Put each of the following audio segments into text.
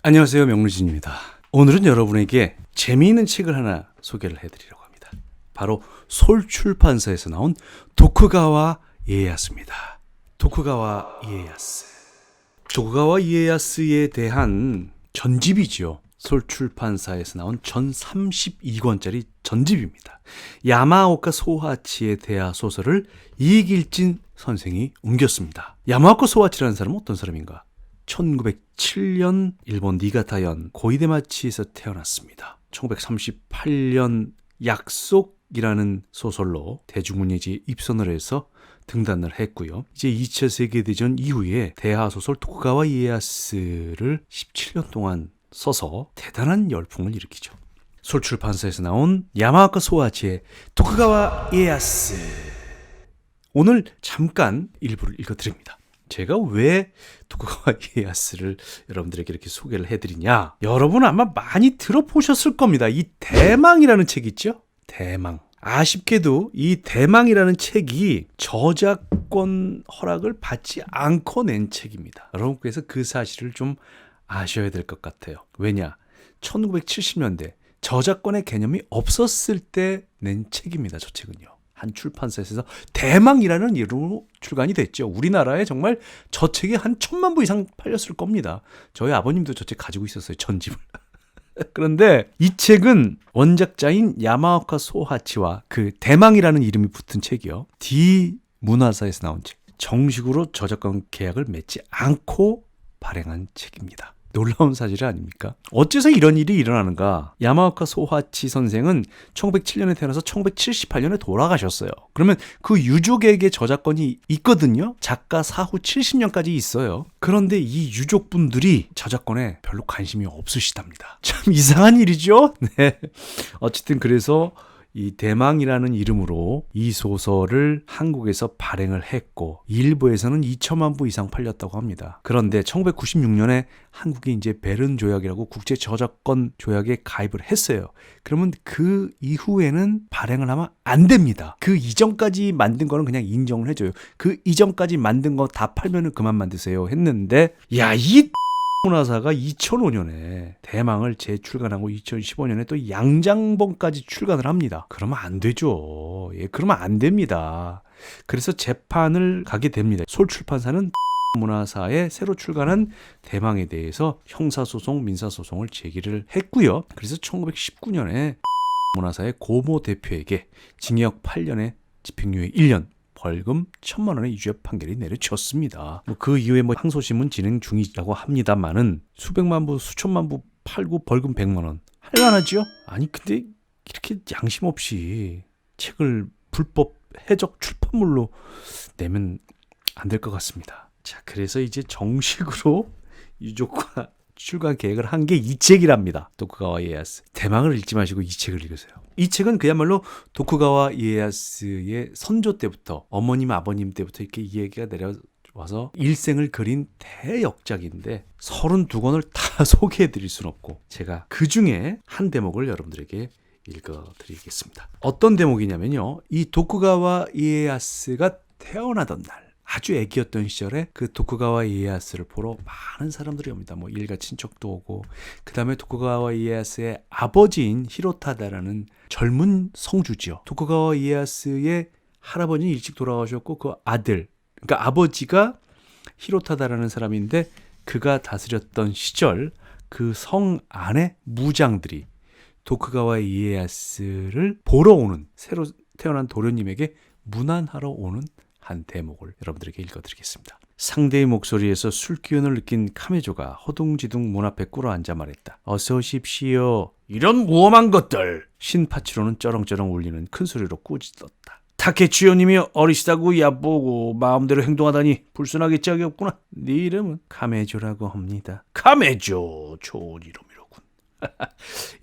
안녕하세요, 명루진입니다. 오늘은 여러분에게 재미있는 책을 하나 소개를 해드리려고 합니다. 바로 솔출판사에서 나온 도쿠가와 이에야스입니다. 도쿠가와 이에야스. 도쿠가와 이에야스에 대한 전집이죠. 솔출판사에서 나온 전 32권짜리 전집입니다. 야마오카 소하치의 대하 소설을 이길진 선생이 옮겼습니다. 야마오카 소하치라는 사람은 어떤 사람인가? 1907년 일본 니가타현 고이데마치에서 태어났습니다. 1938년 약속이라는 소설로 대중문예지에 입선을 해서 등단을 했고요. 이제 2차 세계대전 이후에 대하소설 도쿠가와 이에야스를 17년 동안 써서 대단한 열풍을 일으키죠. 솔출판사에서 나온 야마오카 소하치의 도쿠가와 이에야스. 오늘 잠깐 일부를 읽어드립니다. 제가 왜 도쿠가와 이에야스를 여러분들에게 이렇게 소개를 해드리냐? 여러분 아마 많이 들어보셨을 겁니다. 이 대망이라는 책 있죠? 대망. 아쉽게도 이 대망이라는 책이 저작권 허락을 받지 않고 낸 책입니다. 여러분께서 그 사실을 좀 아셔야 될 것 같아요. 왜냐? 1970년대 저작권의 개념이 없었을 때 낸 책입니다. 저 책은요. 한 출판사에서 대망이라는 이름으로 출간이 됐죠. 우리나라에 정말 저 책이 한 1,000만 부 이상 팔렸을 겁니다. 저희 아버님도 저 책 가지고 있었어요. 전집을. 그런데 이 책은 원작자인 야마오카 소하치와 그 대망이라는 이름이 붙은 책이요. D 문화사에서 나온 책. 정식으로 저작권 계약을 맺지 않고 발행한 책입니다. 놀라운 사실 아닙니까? 어째서 이런 일이 일어나는가? 야마오카 소하치 선생은 1907년에 태어나서 1978년에 돌아가셨어요. 그러면 그 유족에게 저작권이 있거든요. 작가 사후 70년까지 있어요. 그런데 이 유족분들이 저작권에 별로 관심이 없으시답니다. 참 이상한 일이죠? 네. 어쨌든 그래서 이 대망이라는 이름으로 이 소설을 한국에서 발행을 했고 일부에서는 2천만 부 이상 팔렸다고 합니다. 그런데 1996년에 한국이 이제 베른 조약이라고 국제 저작권 조약에 가입을 했어요. 그러면 그 이후에는 발행을 하면 안 됩니다. 그 이전까지 만든 거는 그냥 인정을 해줘요. 그 이전까지 만든 거 다 팔면은 그만 만드세요 했는데 이 문화사가 2005년에 대망을 재출간하고 2015년에 또 양장본까지 출간을 합니다. 그러면 안 되죠. 그러면 안 됩니다. 그래서 재판을 가게 됩니다. 솔출판사는 문화사에 새로 출간한 대망에 대해서 형사소송, 민사소송을 제기를 했고요. 그래서 1919년에 문화사의 고모 대표에게 징역 8년에 집행유예 1년, 벌금 1,000만 원의 유죄 판결이 내려졌습니다. 그 이후에 항소심은 진행 중이라고 합니다만은 수백만 부, 수천만 부 팔고 벌금 100만 원 할만하죠? 아니 근데 이렇게 양심 없이 책을 불법 해적 출판물로 내면 안 될 것 같습니다. 자, 그래서 이제 정식으로 유족과 출간 계획을 한 게 이 책이랍니다. 도쿠가와 이에야스. 대망을 읽지 마시고 이 책을 읽으세요. 이 책은 그야말로 도쿠가와 이에야스의 선조 때부터 어머님 아버님 때부터 이렇게 이 얘기가 내려와서 일생을 그린 대역작인데 32권을 다 소개해드릴 수는 없고 제가 그 중에 한 대목을 여러분들에게 읽어드리겠습니다. 어떤 대목이냐면요. 이 도쿠가와 이에야스가 태어나던 날 아주 애기였던 시절에 그 도쿠가와 이에야스를 보러 많은 사람들이 옵니다. 일가 친척도 오고 그 다음에 도쿠가와 이에야스의 아버지인 히로타다라는 젊은 성주지요. 도쿠가와 이에야스의 할아버지는 일찍 돌아가셨고 그 아들, 그러니까 아버지가 히로타다라는 사람인데 그가 다스렸던 시절 그 성 안의 무장들이 도쿠가와 이에야스를 보러 오는 새로 태어난 도련님에게 문안하러 오는 한 대목을 여러분들에게 읽어드리겠습니다. 상대의 목소리에서 술기운을 느낀 카메조가 허둥지둥 문 앞에 꿇어앉아 말했다. 어서 오십시오. 이런 무엄한 것들. 신파치로는 쩌렁쩌렁 울리는 큰 소리로 꾸짖었다. 타케치오님이 어리시다고 얕보고 마음대로 행동하다니 불순하게 짝이 없구나. 네 이름은 카메조라고 합니다. 카메조, 좋은 이름이로군.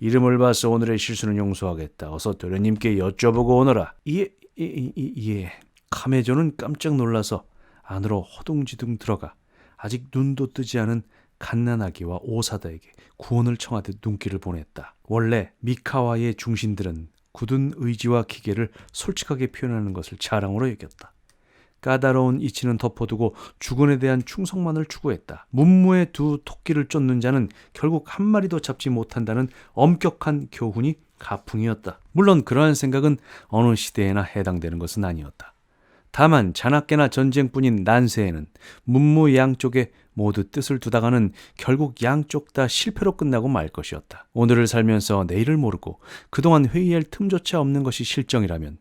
이름을 봐서 오늘의 실수는 용서하겠다. 어서 도련님께 여쭤보고 오너라. 예. 카메조는 깜짝 놀라서 안으로 허둥지둥 들어가 아직 눈도 뜨지 않은 갓난아기와 오사다에게 구원을 청하듯 눈길을 보냈다. 원래 미카와의 중신들은 굳은 의지와 기계를 솔직하게 표현하는 것을 자랑으로 여겼다. 까다로운 이치는 덮어두고 주군에 대한 충성만을 추구했다. 문무의 두 토끼를 쫓는 자는 결국 한 마리도 잡지 못한다는 엄격한 교훈이 가풍이었다. 물론 그러한 생각은 어느 시대에나 해당되는 것은 아니었다. 다만 자나깨나 전쟁뿐인 난세에는 문무 양쪽에 모두 뜻을 두다가는 결국 양쪽 다 실패로 끝나고 말 것이었다. 오늘을 살면서 내일을 모르고 그동안 회의할 틈조차 없는 것이 실정이라면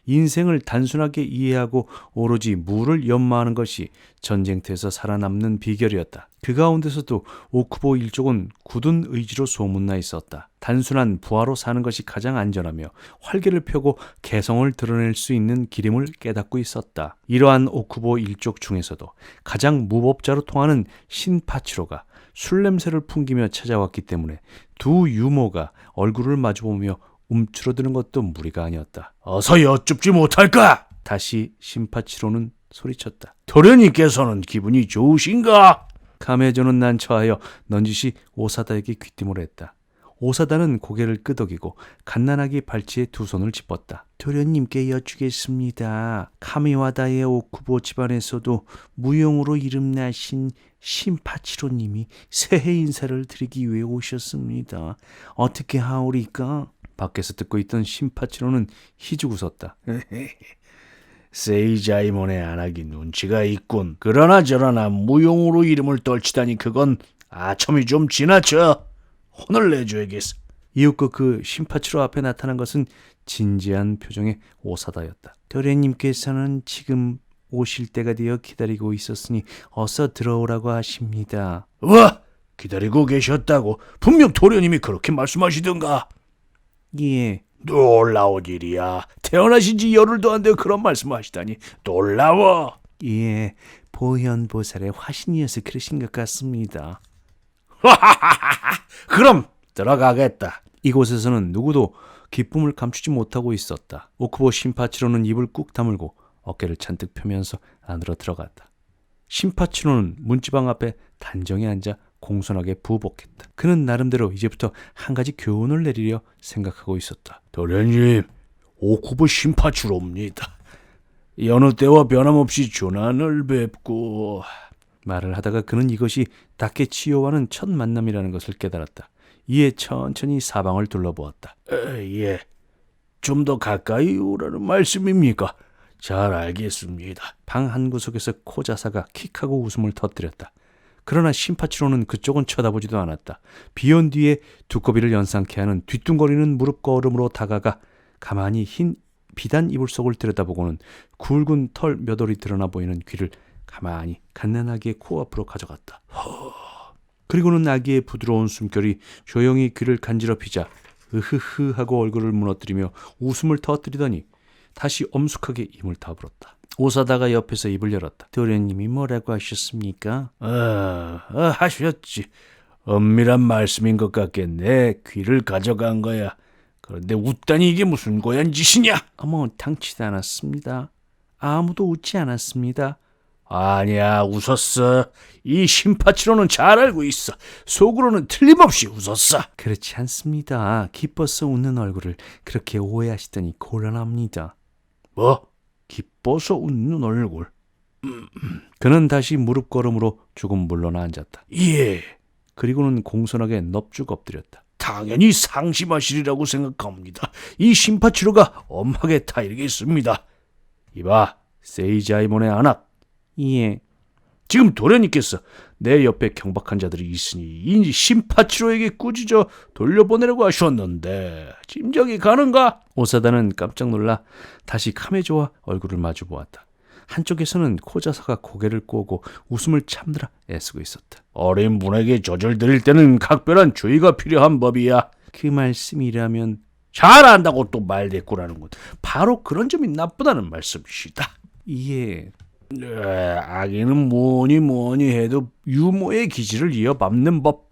인생을 단순하게 이해하고 오로지 무를 연마하는 것이 전쟁터에서 살아남는 비결이었다. 그 가운데서도 오쿠보 일족은 굳은 의지로 소문나 있었다. 단순한 부하로 사는 것이 가장 안전하며 활개를 펴고 개성을 드러낼 수 있는 길임을 깨닫고 있었다. 이러한 오쿠보 일족 중에서도 가장 무법자로 통하는 신파치로가 술 냄새를 풍기며 찾아왔기 때문에 두 유모가 얼굴을 마주보며 움츠러드는 것도 무리가 아니었다. 어서 여쭙지 못할까? 다시 신파치로는 소리쳤다. 도련님께서는 기분이 좋으신가? 카메조는 난처하여 넌지시 오사다에게 귀띔을 했다. 오사다는 고개를 끄덕이고 갓난아기 발치에 두 손을 짚었다. 도련님께 여쭈겠습니다. 카미와다의 오쿠보 집안에서도 무용으로 이름나신 신파치로님이 새해 인사를 드리기 위해 오셨습니다. 어떻게 하오리까? 밖에서 듣고 있던 신파치로는 희죽 웃었다. 세이자이몬의 안하기 눈치가 있군. 그러나 저러나 무용으로 이름을 떨치다니 그건 아첨이 좀 지나쳐. 혼을 내줘야겠어. 이윽고 그 신파치로 앞에 나타난 것은 진지한 표정의 오사다였다. 도련님께서는 지금 오실 때가 되어 기다리고 있었으니 어서 들어오라고 하십니다. 와! 기다리고 계셨다고? 분명 도련님이 그렇게 말씀하시던가. 예. 놀라운 일이야. 태어나신 지 열흘도 안 되어 그런 말씀하시다니 놀라워. 예, 보현보살의 화신이어서 그러신 것 같습니다. 그럼 들어가겠다. 이곳에서는 누구도 기쁨을 감추지 못하고 있었다. 오쿠보 신파치로는 입을 꾹 다물고 어깨를 잔뜩 펴면서 안으로 들어갔다. 신파치로는 문지방 앞에 단정히 앉아 공손하게 부복했다. 그는 나름대로 이제부터 한 가지 교훈을 내리려 생각하고 있었다. 도련님, 오쿠보 신파치로입니다. 여느 때와 변함없이 조난을 뵙고... 말을 하다가 그는 이것이 다케치요와는 첫 만남이라는 것을 깨달았다. 이에 천천히 사방을 둘러보았다. 예, 좀 더 가까이 오라는 말씀입니까? 잘 알겠습니다. 방 한 구석에서 코자사가 킥하고 웃음을 터뜨렸다. 그러나 신파치로는 그쪽은 쳐다보지도 않았다. 비온 뒤에 두꺼비를 연상케 하는 뒤뚱거리는 무릎 걸음으로 다가가 가만히 흰 비단 이불 속을 들여다보고는 굵은 털 몇 올이 드러나 보이는 귀를 가만히 갓난아기의 코앞으로 가져갔다. 그리고는 아기의 부드러운 숨결이 조용히 귀를 간지럽히자 으흐흐 하고 얼굴을 무너뜨리며 웃음을 터뜨리더니 다시 엄숙하게 입을 다물었다. 오사다가 옆에서 입을 열었다. 도련님이 뭐라고 하셨습니까? 하셨지. 엄밀한 말씀인 것 같겠네. 귀를 가져간 거야. 그런데 웃다니 이게 무슨 고얀 짓이냐? 어머, 당치도 않았습니다. 아무도 웃지 않았습니다. 아니야, 웃었어. 이 신파치로는 잘 알고 있어. 속으로는 틀림없이 웃었어. 그렇지 않습니다. 기뻐서 웃는 얼굴을 그렇게 오해하시더니 곤란합니다. 뭐? 기뻐서 웃는 얼굴? 그는 다시 무릎 걸음으로 조금 물러나 앉았다. 예. 그리고는 공손하게 넙죽 엎드렸다. 당연히 상심하시리라고 생각합니다. 이 신파치로가 엄하게 타이르겠습니다. 이봐, 세이자이몬의 안악. 예. 지금 도련님께서 내 옆에 경박한 자들이 있으니 이 신파치로에게 꾸짖어 돌려보내려고 하셨는데 짐작이 가는가? 오사다는 깜짝 놀라 다시 카메조와 얼굴을 마주 보았다. 한쪽에서는 코자사가 고개를 꼬고 웃음을 참느라 애쓰고 있었다. 어린 분에게 젖을 드릴 때는 각별한 주의가 필요한 법이야. 그 말씀이라면 잘 안다고 또 말대꾸라는 것. 바로 그런 점이 나쁘다는 말씀이시다. 예. 아기는 뭐니 해도 유모의 기질을 이어받는 법.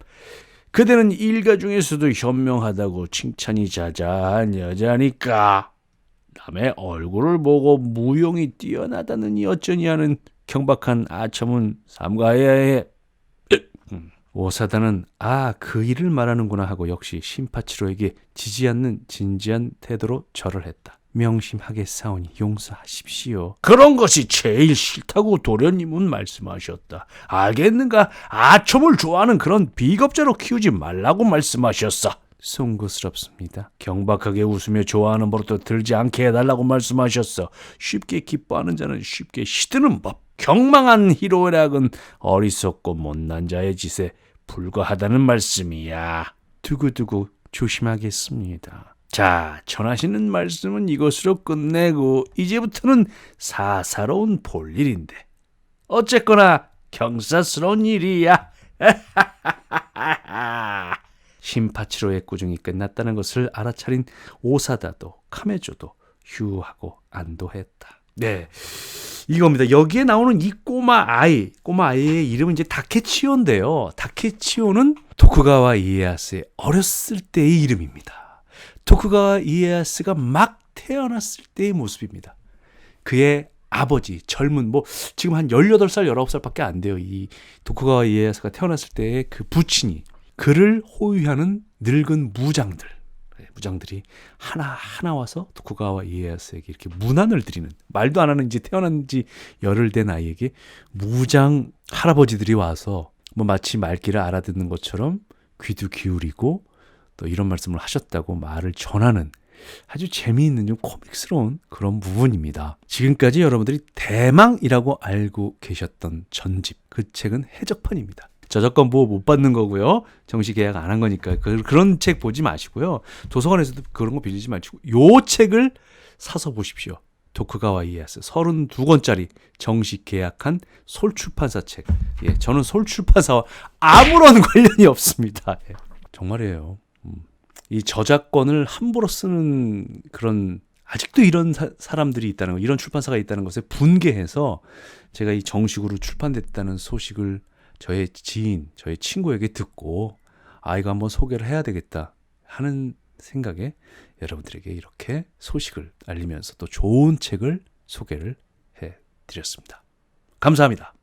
그대는 일가 중에서도 현명하다고 칭찬이 자자한 여자니까 남의 얼굴을 보고 무용이 뛰어나다느니 어쩌니 하는 경박한 아첨은 삼가해야 해. 오사다는 그 일을 말하는구나 하고 역시 신파치로에게 지지 않는 진지한 태도로 절을 했다. 명심하겠사오니 용서하십시오. 그런 것이 제일 싫다고 도련님은 말씀하셨다. 알겠는가? 아첨을 좋아하는 그런 비겁자로 키우지 말라고 말씀하셨어. 송구스럽습니다. 경박하게 웃으며 좋아하는 버릇도 들지 않게 해달라고 말씀하셨어. 쉽게 기뻐하는 자는 쉽게 시드는 법. 경망한 희로애락은 어리석고 못난 자의 짓에 불과하다는 말씀이야. 두고두고 조심하겠습니다. 자, 전하시는 말씀은 이것으로 끝내고 이제부터는 사사로운 볼일인데 어쨌거나 경사스러운 일이야. 신파치로의 꾸중이 끝났다는 것을 알아차린 오사다도 카메조도 휴하고 안도했다. 네, 이겁니다. 여기에 나오는 이 꼬마 아이의 이름은 이제 다케치오인데요. 다케치오는 도쿠가와 이에야스의 어렸을 때의 이름입니다. 도쿠가와 이에야스가 막 태어났을 때의 모습입니다. 그의 아버지, 젊은, 지금 한 18살, 19살밖에 안 돼요. 이 도쿠가와 이에야스가 태어났을 때의 그 부친이 그를 호위하는 늙은 무장들이 하나하나 와서 도쿠가와 이에야스에게 이렇게 문안을 드리는, 말도 안 하는 이제 태어난 지 열흘 된 아이에게 무장 할아버지들이 와서 마치 말귀를 알아듣는 것처럼 귀도 기울이고 또 이런 말씀을 하셨다고 말을 전하는 아주 재미있는 좀 코믹스러운 그런 부분입니다. 지금까지 여러분들이 대망이라고 알고 계셨던 전집, 그 책은 해적판입니다. 저작권 보호 못 받는 거고요. 정식 계약 안 한 거니까 그런 책 보지 마시고요. 도서관에서도 그런 거 빌리지 마시고 요 책을 사서 보십시오. 도쿠가와 이에야스 32권짜리 정식 계약한 솔출판사 책. 예, 저는 솔출판사와 아무런 관련이 없습니다. 예, 정말이에요. 이 저작권을 함부로 쓰는 그런 아직도 이런 사람들이 있다는 거, 이런 출판사가 있다는 것에 분개해서 제가 이 정식으로 출판됐다는 소식을 저의 지인, 저의 친구에게 듣고 이거 한번 소개를 해야 되겠다 하는 생각에 여러분들에게 이렇게 소식을 알리면서 또 좋은 책을 소개를 해드렸습니다. 감사합니다.